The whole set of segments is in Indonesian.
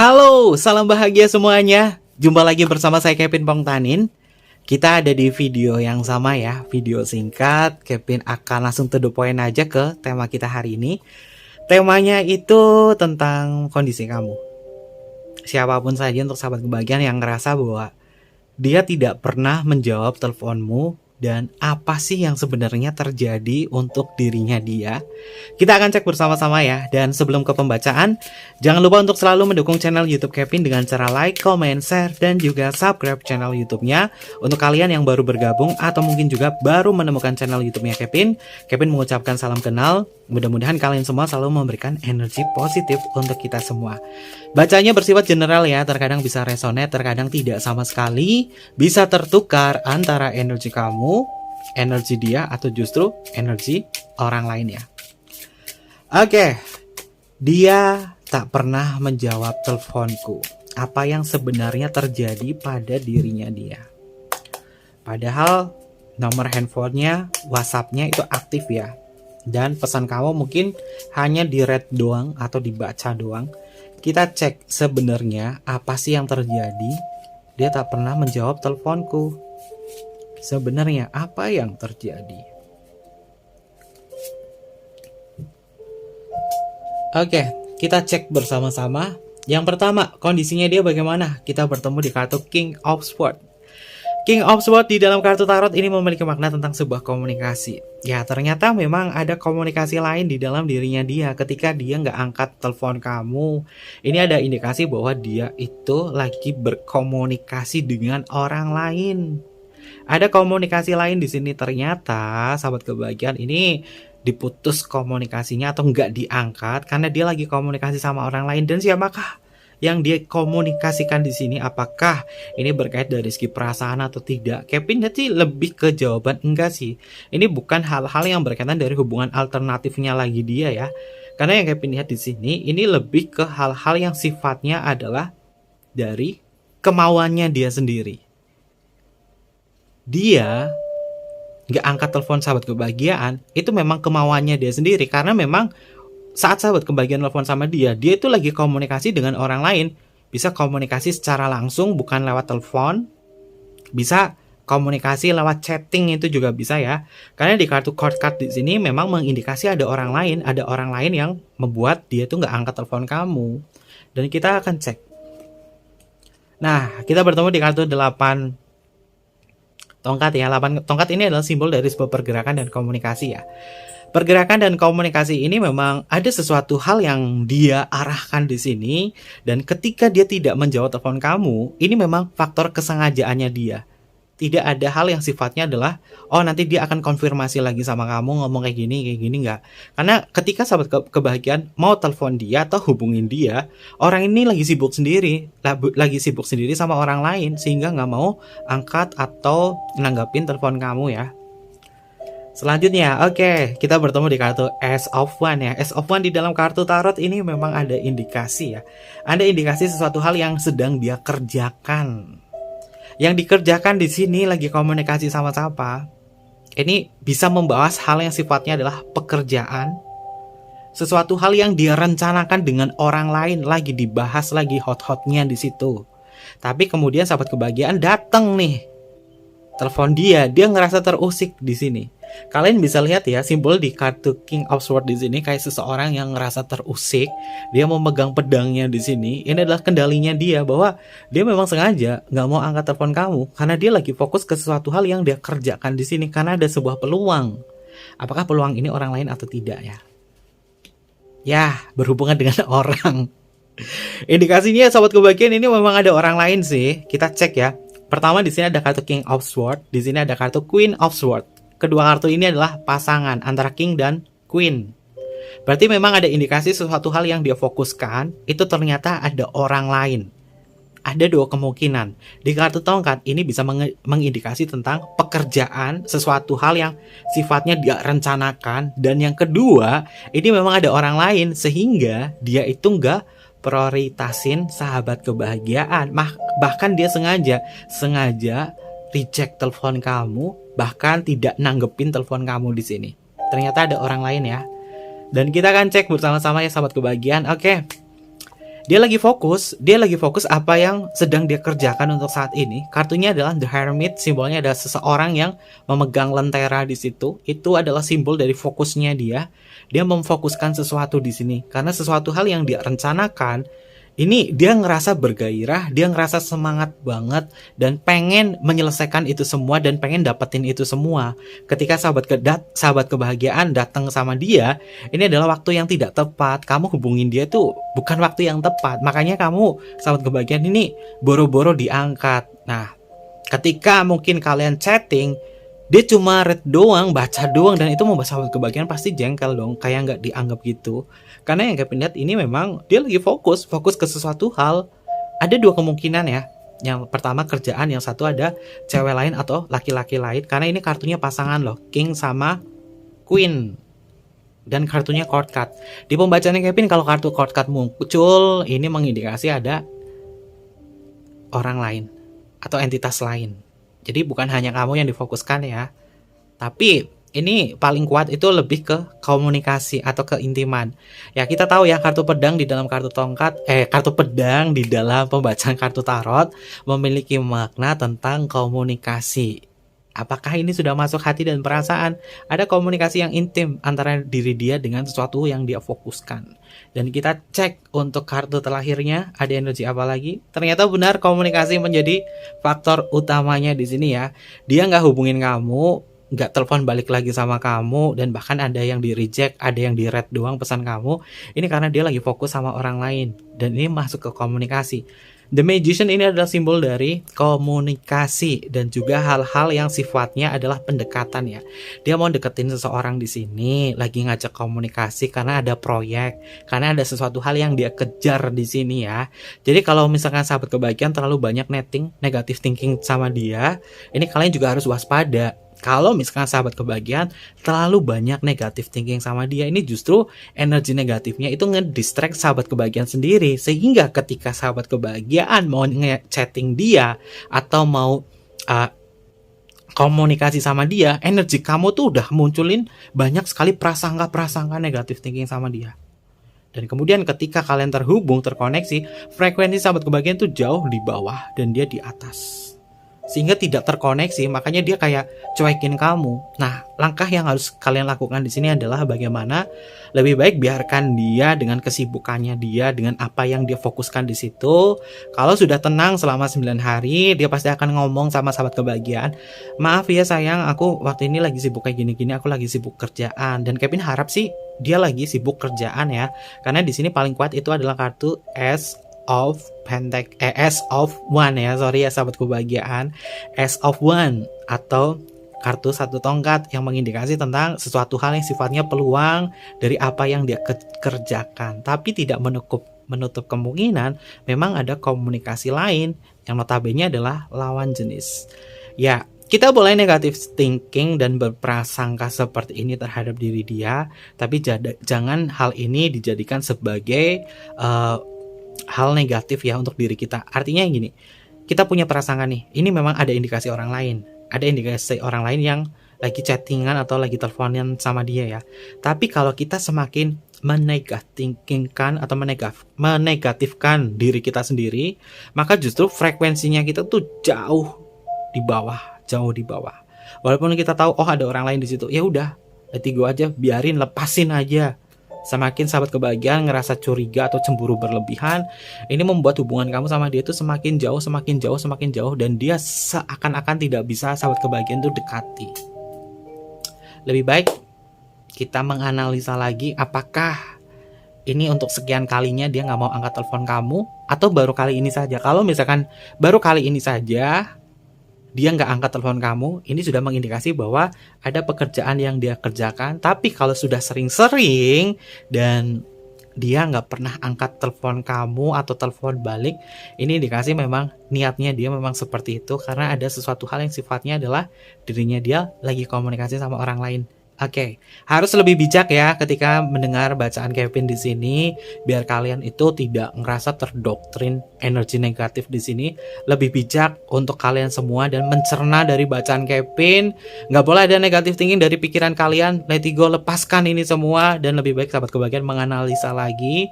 Halo, salam bahagia semuanya. Jumpa lagi bersama saya Kevin Pongtanin. Kita ada di video yang sama ya, video singkat. Kevin akan langsung to the point aja ke tema kita hari ini. Temanya itu tentang kondisi kamu. Siapapun saja untuk sahabat kebahagiaan yang ngerasa bahwa dia tidak pernah menjawab teleponmu, dan apa sih yang sebenarnya terjadi untuk dirinya dia. Kita akan cek bersama-sama ya. Dan sebelum ke pembacaan, jangan lupa untuk selalu mendukung channel YouTube Kevin dengan cara like, comment, share, dan juga subscribe channel YouTube-nya. Untuk kalian yang baru bergabung atau mungkin juga baru menemukan channel YouTube-nya Kevin mengucapkan salam kenal. Mudah-mudahan kalian semua selalu memberikan energi positif untuk kita semua. Bacanya bersifat general ya, terkadang bisa resonate, terkadang tidak sama sekali. Bisa tertukar antara energi kamu, energi dia, atau justru energi orang lain ya. Oke, dia tak pernah menjawab teleponku. Apa yang sebenarnya terjadi pada dirinya dia? Padahal nomor handphonenya, WhatsApp-nya itu aktif ya. Dan pesan kamu mungkin hanya di read doang atau dibaca doang. Kita cek sebenarnya apa sih yang terjadi. Dia tak pernah menjawab teleponku. Sebenarnya apa yang terjadi? Oke, kita cek bersama-sama. Yang pertama, kondisinya dia bagaimana? Kita bertemu di kartu King of Swords. King of Swords di dalam kartu tarot ini memiliki makna tentang sebuah komunikasi. Ya, ternyata memang ada komunikasi lain di dalam dirinya dia. Ketika dia nggak angkat telepon kamu, ini ada indikasi bahwa dia itu lagi berkomunikasi dengan orang lain. Ada komunikasi lain di sini. Ternyata sahabat kebahagiaan ini diputus komunikasinya atau nggak diangkat karena dia lagi komunikasi sama orang lain. Dan siapakah yang dia komunikasikan di sini? Apakah ini berkait dari segi perasaan atau tidak? Kevin jadi lebih ke jawaban enggak sih. Ini bukan hal-hal yang berkaitan dari hubungan alternatifnya lagi dia ya. Karena yang Kevin lihat di sini ini lebih ke hal-hal yang sifatnya adalah dari kemauannya dia sendiri. Dia nggak angkat telepon sahabat kebahagiaan itu memang kemauannya dia sendiri, karena memang saat sahabat kebahagiaan telepon sama dia itu lagi komunikasi dengan orang lain. Bisa komunikasi secara langsung, bukan lewat telepon. Bisa komunikasi lewat chatting, itu juga bisa ya. Karena di kartu court card di sini memang mengindikasi ada orang lain yang membuat dia tuh nggak angkat telepon kamu. Dan kita akan cek. Nah, kita bertemu di kartu 8 tongkat ya. 8 tongkat ini adalah simbol dari sebuah pergerakan dan komunikasi ya. Pergerakan dan komunikasi ini memang ada sesuatu hal yang dia arahkan di sini, dan ketika dia tidak menjawab telepon kamu, ini memang faktor kesengajaannya dia. Tidak ada hal yang sifatnya adalah nanti dia akan konfirmasi lagi sama kamu, ngomong kayak gini enggak. Karena ketika sahabat kebahagiaan mau telepon dia atau hubungin dia, orang ini lagi sibuk sendiri sama orang lain, sehingga nggak mau angkat atau nanggapin telepon kamu ya. Selanjutnya, oke, kita bertemu di kartu Ace of Wands ya. Ace of Wands di dalam kartu tarot ini memang ada indikasi ya. Ada indikasi sesuatu hal yang sedang dia kerjakan. Yang dikerjakan di sini lagi komunikasi sama siapa? Ini bisa membahas hal yang sifatnya adalah pekerjaan. Sesuatu hal yang dia rencanakan dengan orang lain, lagi dibahas, lagi hot-hotnya di situ. Tapi kemudian sahabat kebahagiaan datang nih, telepon dia ngerasa terusik di sini. Kalian bisa lihat ya, simbol di kartu King of Swords di sini kayak seseorang yang ngerasa terusik. Dia memegang pedangnya di sini. Ini adalah kendalinya dia, bahwa dia memang sengaja nggak mau angkat telepon kamu karena dia lagi fokus ke sesuatu hal yang dia kerjakan di sini, karena ada sebuah peluang. Apakah peluang ini orang lain atau tidak ya? Ya, berhubungan dengan orang. Indikasinya sahabat kebahagiaan ini memang ada orang lain sih. Kita cek ya. Pertama di sini ada kartu King of Swords, di sini ada kartu Queen of Swords. Kedua kartu ini adalah pasangan antara King dan Queen. Berarti memang ada indikasi sesuatu hal yang dia fokuskan itu ternyata ada orang lain. Ada dua kemungkinan. Di kartu tongkat ini bisa mengindikasi tentang pekerjaan, sesuatu hal yang sifatnya dia rencanakan. Dan yang kedua, ini memang ada orang lain sehingga dia itu nggak prioritasin sahabat kebahagiaan. Bahkan dia sengaja reject telepon kamu, bahkan tidak nanggepin telepon kamu di sini. Ternyata ada orang lain ya. Dan kita akan cek bersama-sama ya sahabat kebahagiaan. Oke. Dia lagi fokus apa yang sedang dia kerjakan untuk saat ini. Kartunya adalah The Hermit, simbolnya adalah seseorang yang memegang lentera di situ. Itu adalah simbol dari fokusnya dia. Dia memfokuskan sesuatu di sini karena sesuatu hal yang dia rencanakan ini dia ngerasa bergairah, dia ngerasa semangat banget dan pengen menyelesaikan itu semua dan pengen dapetin itu semua. Ketika sahabat kebahagiaan datang sama dia, ini adalah waktu yang tidak tepat. Kamu hubungin dia tuh bukan waktu yang tepat. Makanya kamu sahabat kebahagiaan ini boro-boro diangkat. Nah, ketika mungkin kalian chatting, dia cuma read doang, baca doang, dan itu membuat sahabat kebahagiaan pasti jengkel dong, kayak nggak dianggap gitu. Karena yang Kevin lihat ini memang dia lagi fokus ke sesuatu hal. Ada dua kemungkinan ya. Yang pertama kerjaan, yang satu ada cewek lain atau laki-laki lain. Karena ini kartunya pasangan loh, King sama Queen. Dan kartunya court card. Di pembacaannya Kevin, kalau kartu court card muncul, ini mengindikasi ada orang lain atau entitas lain. Jadi bukan hanya kamu yang difokuskan ya. Tapi ini paling kuat itu lebih ke komunikasi atau keintiman. Ya kita tahu ya kartu pedang di dalam kartu pedang di dalam pembacaan kartu tarot memiliki makna tentang komunikasi. Apakah ini sudah masuk hati dan perasaan? Ada komunikasi yang intim antara diri dia dengan sesuatu yang dia fokuskan. Dan kita cek untuk kartu terakhirnya ada energi apa lagi? Ternyata benar komunikasi menjadi faktor utamanya di sini ya. Dia nggak hubungin kamu, nggak telepon balik lagi sama kamu, dan bahkan ada yang di reject, ada yang di read doang pesan kamu. Ini karena dia lagi fokus sama orang lain. Dan ini masuk ke komunikasi. The Magician ini adalah simbol dari komunikasi dan juga hal-hal yang sifatnya adalah pendekatan ya. Dia mau deketin seseorang di sini, lagi ngajak komunikasi karena ada proyek, karena ada sesuatu hal yang dia kejar di sini ya. Jadi kalau misalkan sahabat kebahagiaan terlalu banyak netting, negative thinking sama dia, ini kalian juga harus waspada. Kalau misalkan sahabat kebahagiaan terlalu banyak negatif thinking sama dia, ini justru energi negatifnya itu ngedistract sahabat kebahagiaan sendiri. Sehingga ketika sahabat kebahagiaan mau nge-chatting dia atau mau komunikasi sama dia, energi kamu tuh udah munculin banyak sekali prasangka-prasangka negatif thinking sama dia. Dan kemudian ketika kalian terhubung, terkoneksi, frekuensi sahabat kebahagiaan tuh jauh di bawah dan dia di atas. Sehingga tidak terkoneksi, makanya dia kayak cuekin kamu. Nah, langkah yang harus kalian lakukan di sini adalah bagaimana lebih baik biarkan dia dengan kesibukannya dia, dengan apa yang dia fokuskan di situ. Kalau sudah tenang selama 9 hari, dia pasti akan ngomong sama sahabat kebahagiaan, maaf ya sayang, aku waktu ini lagi sibuk kayak gini-gini, aku lagi sibuk kerjaan. Dan Kevin harap sih dia lagi sibuk kerjaan ya, karena di sini paling kuat itu adalah kartu S of One ya, sorry ya sahabat kebahagiaan, S of One atau kartu satu tongkat yang mengindikasi tentang sesuatu hal yang sifatnya peluang dari apa yang dia kerjakan, tapi tidak menutup kemungkinan memang ada komunikasi lain yang notabene adalah lawan jenis. Ya, kita boleh negatif thinking dan berprasangka seperti ini terhadap diri dia, tapi jangan hal ini dijadikan sebagai hal negatif ya untuk diri kita. Artinya gini, kita punya prasangka nih, ini memang ada indikasi orang lain. Ada indikasi orang lain yang lagi chattingan atau lagi teleponan sama dia ya. Tapi kalau kita semakin menegatifkan atau menegatifkan diri kita sendiri, maka justru frekuensinya kita tuh jauh di bawah. Walaupun kita tahu ada orang lain di situ, ya udah, let it go aja, biarin, lepasin aja. Semakin sahabat kebahagiaan ngerasa curiga atau cemburu berlebihan, ini membuat hubungan kamu sama dia itu semakin jauh, dan dia seakan-akan tidak bisa sahabat kebahagiaan itu dekati. Lebih baik kita menganalisa lagi apakah ini untuk sekian kalinya dia nggak mau angkat telepon kamu, atau baru kali ini saja. Kalau misalkan baru kali ini saja dia nggak angkat telepon kamu, ini sudah mengindikasi bahwa ada pekerjaan yang dia kerjakan. Tapi kalau sudah sering-sering dan dia nggak pernah angkat telepon kamu atau telepon balik, ini indikasi memang niatnya dia memang seperti itu, karena ada sesuatu hal yang sifatnya adalah dirinya dia lagi komunikasi sama orang lain. Oke, harus lebih bijak ya ketika mendengar bacaan Kevin di sini, biar kalian itu tidak ngerasa terdoktrin energi negatif di sini. Lebih bijak untuk kalian semua dan mencerna dari bacaan Kevin. Nggak boleh ada negatif thinking dari pikiran kalian. Let it go, lepaskan ini semua, dan lebih baik sahabat kebahagiaan menganalisa lagi.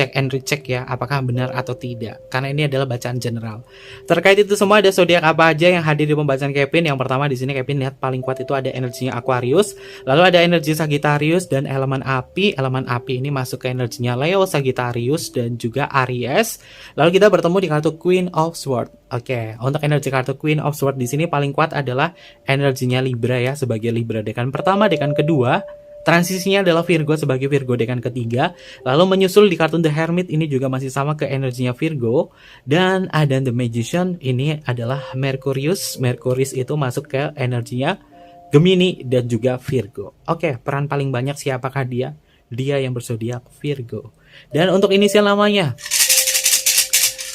cek and recheck ya, apakah benar atau tidak. Karena ini adalah bacaan general. Terkait itu semua, ada zodiak apa aja yang hadir di pembacaan Kevin? Yang pertama di sini Kevin lihat paling kuat itu ada energinya Aquarius, lalu ada energi Sagittarius dan elemen api. Elemen api ini masuk ke energinya Leo, Sagittarius dan juga Aries. Lalu kita bertemu di kartu Queen of Swords. Oke, untuk energi kartu Queen of Swords di sini paling kuat adalah energinya Libra ya, sebagai Libra dekan pertama, dekan kedua. Transisinya adalah Virgo sebagai Virgo dekan ketiga. Lalu menyusul di kartu The Hermit, ini juga masih sama ke energinya Virgo. Dan ada The Magician, ini adalah Mercurius. Mercurius itu masuk ke energinya Gemini dan juga Virgo. Oke, peran paling banyak siapakah dia? Dia yang berzodiak Virgo. Dan untuk inisial namanya,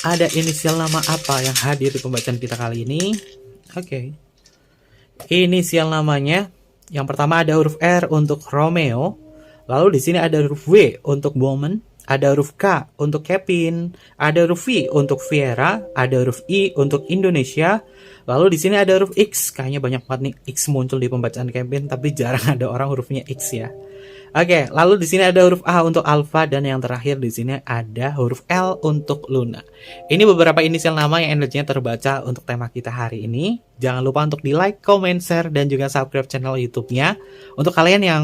ada inisial nama apa yang hadir di pembacaan kita kali ini? Oke. Inisial namanya, yang pertama ada huruf R untuk Romeo, lalu di sini ada huruf W untuk Woman, ada huruf K untuk Kevin, ada huruf V untuk Viera, ada huruf I untuk Indonesia, lalu di sini ada huruf X. Kayaknya banyak banget nih X muncul di pembacaan Kevin, tapi jarang ada orang hurufnya X ya. Oke, lalu di sini ada huruf A untuk Alpha dan yang terakhir di sini ada huruf L untuk Luna. Ini beberapa inisial nama yang energinya terbaca untuk tema kita hari ini. Jangan lupa untuk di like, comment, share, dan juga subscribe channel YouTube-nya. Untuk kalian yang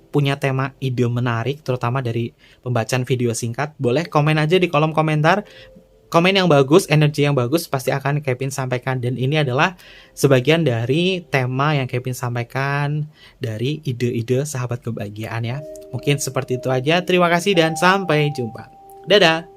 punya tema ide menarik, terutama dari pembacaan video singkat, boleh komen aja di kolom komentar. Komen yang bagus, energi yang bagus pasti akan Kevin sampaikan. Dan ini adalah sebagian dari tema yang Kevin sampaikan dari ide-ide sahabat kebahagiaan ya. Mungkin seperti itu aja. Terima kasih dan sampai jumpa. Dadah!